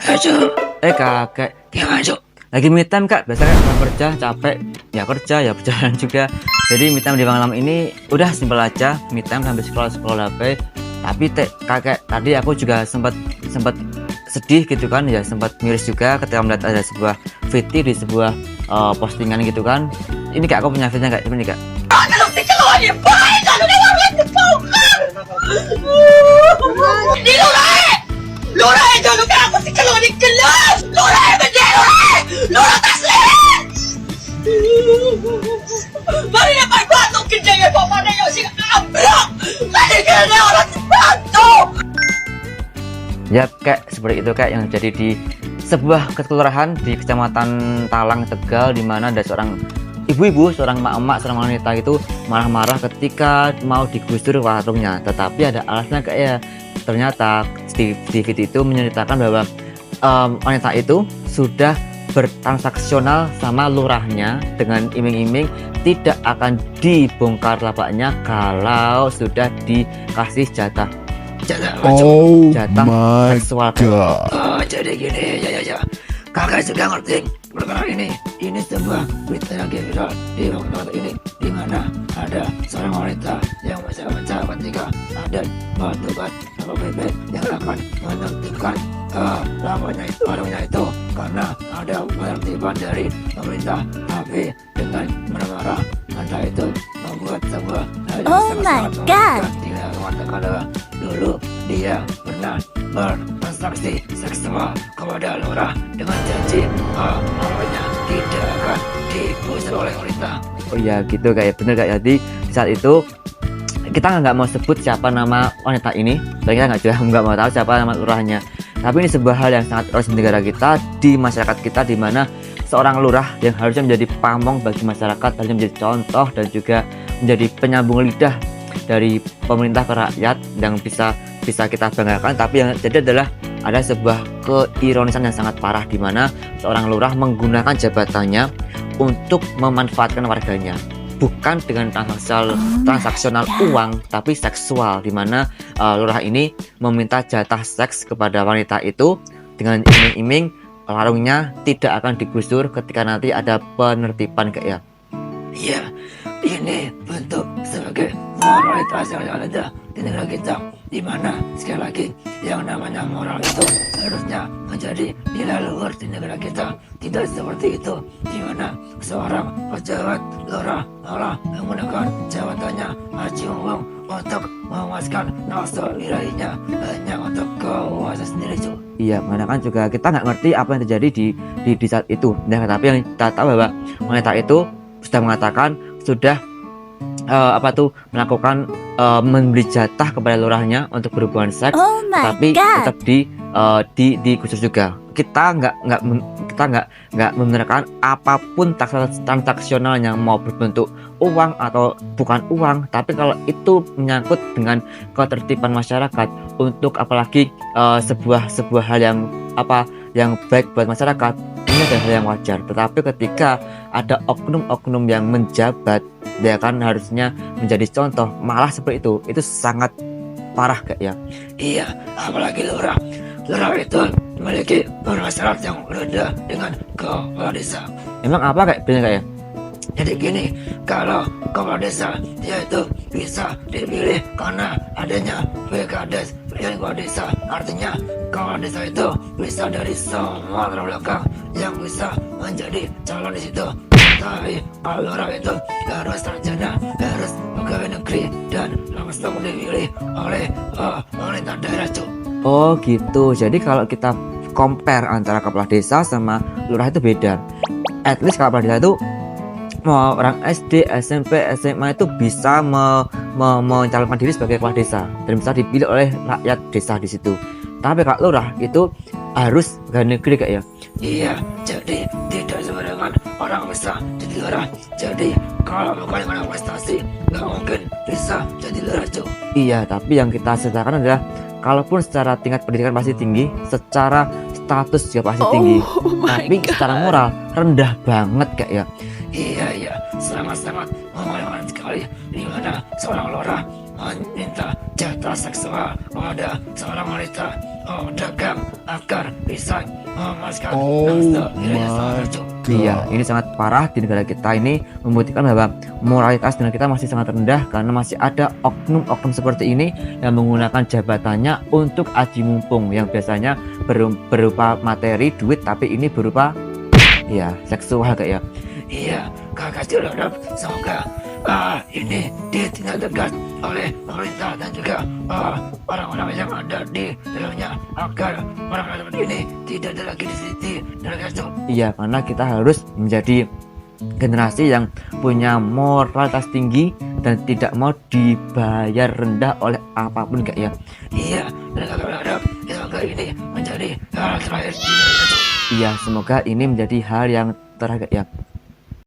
Kakek, gimana Cuk? Lagi me time Kak, biasanya kan kerja capek, ya berjalan juga. Jadi me time di malam ini udah simpel aja, me time sambil scroll HP. Tapi kakek, tadi aku juga sempat sedih gitu kan, ya sempat miris juga ketika melihat ada sebuah VT di sebuah postingan gitu kan. Ini Kak, aku punya VT-nya Kak, ini Kak. Lura itu luka aku si kalau di kelas. Lura benda Lura taslim. Mari dapat batu kerjanya papa na yung sing ambrok. Mari kena orang batu. Ya kayak seperti itu Kak, yang jadi di sebuah kelurahan di Kecamatan Talang, Tegal, di mana ada seorang ibu-ibu, seorang emak-emak, seorang wanita itu marah-marah ketika mau digusur warungnya. Tetapi ada alasannya Kak ya. Ternyata di video itu menceritakan bahwa wanita itu sudah bertransaksional sama lurahnya dengan iming-iming tidak akan dibongkar lapaknya kalau sudah dikasih jatah seksual. Jadi gini ya. Kakak sudah ngerti perkara ini sebuah berita yang viral di waktu ini, di mana ada seorang wanita yang baca ketika ada batu-batu atau bebek yang akan menertibkan warungnya itu karena ada penertiban dari pemerintah, tapi dengan marah-marah wanita itu membuat sebuah hal yang sangat tidak mengatakan bahwa dulu dia pernah bertransaksi seksual kepada lurah dengan janji namanya tidak akan digusur oleh wanita. Oh iya gitu Kak ya, bener Kak. Jadi di saat itu kita nggak mau sebut siapa nama wanita ini, dan kita nggak mau tahu siapa nama lurahnya. Tapi ini sebuah hal yang sangat urgent di negara kita, di masyarakat kita, di mana seorang lurah yang harusnya menjadi pamong bagi masyarakat, harusnya menjadi contoh dan juga menjadi penyambung lidah dari pemerintah ke rakyat yang bisa kita banggakan. Tapi yang jadi adalah ada sebuah keironisan yang sangat parah, di mana seorang lurah menggunakan jabatannya untuk memanfaatkan warganya, bukan dengan transaksional uang, tapi seksual, di mana lurah ini meminta jatah seks kepada wanita itu dengan iming-iming warungnya tidak akan digusur ketika nanti ada penertiban Kak ya. Iya, ini bentuk sebagai moralitas yang ada di negara kita, di mana sekali lagi yang namanya moral itu harusnya menjadi nilai luhur di negara kita. Tidak seperti itu, di mana seorang pejabat lurah malah menggunakan jabatannya haji umum untuk memuaskan nafsu dirinya hanya untuk kepuasan sendiri. Iya, mana kan juga kita nggak ngerti apa yang terjadi di saat itu. Nah, tapi yang kita tahu bahwa wanita itu sudah mengatakan sudah melakukan membeli jatah kepada lurahnya untuk berhubungan seks, tapi tetap digusur juga. Kita nggak membenarkan apapun transaksional yang mau berbentuk uang atau bukan uang, tapi kalau itu menyangkut dengan ketertiban masyarakat, untuk apalagi sebuah hal yang baik buat masyarakat, ini adalah hal yang wajar. Tetapi ketika ada oknum-oknum yang menjabat, dia kan harusnya menjadi contoh, malah seperti itu sangat parah Kak ya. Iya, apalagi lurah itu memiliki penghasilan yang rendah dengan kepala desa. Emang apa Kak bedanya Kak ya? Jadi gini, kalau kepala desa dia itu bisa dipilih karena adanya PKD, pilihan kepala desa. Artinya kepala desa itu bisa dari semua latar belakang yang bisa menjadi calon di situ. Tapi kalau lurah itu harus sarjana, harus pegawai negeri, dan langsung dipilih oleh pemerintah daerah. Oh gitu. Jadi kalau kita compare antara kepala desa sama lurah itu beda. At least kalau kepala desa itu mau orang SD, SMP, SMA itu bisa mencalonkan diri sebagai kepala desa dan bisa dipilih oleh rakyat desa di situ. Tapi kalau lurah itu harus pegawai negeri Kak ya. Iya, jadi tidak sembarangan orang bisa jadi lurah. Jadi kalau bukan dengan prestasi, nggak mungkin bisa jadi lurah. Iya, tapi yang kita ceritakan adalah kalaupun secara tingkat pendidikan pasti tinggi, secara status juga pasti tinggi, tapi secara moral rendah banget Kak ya. Iya, sangat-sangat mengerikan sekali, di mana seorang lurah meminta jatah seksual kepada seorang wanita dagang agar bisa memuaskan Oh bangsa Indonesia. my Cuk. Iya, ini sangat parah di negara kita ini, membuktikan bahwa moralitas negara kita masih sangat rendah karena masih ada oknum-oknum seperti ini yang menggunakan jabatannya untuk aji mumpung yang biasanya berupa materi, duit, tapi ini berupa ya seksual kayak ya. Iya, kakak berharap semoga ini ditindak tegas oleh pemerintah dan juga orang-orang yang ada di dalamnya agar orang-orang seperti ini tidak ada lagi di negara itu. Iya, karena kita harus menjadi generasi yang punya moralitas tinggi dan tidak mau dibayar rendah oleh apapun kayak ya. Iya, dan kakak berharap semoga ini menjadi hal terakhir di negara itu. Iya, semoga ini menjadi hal yang terakhir ya.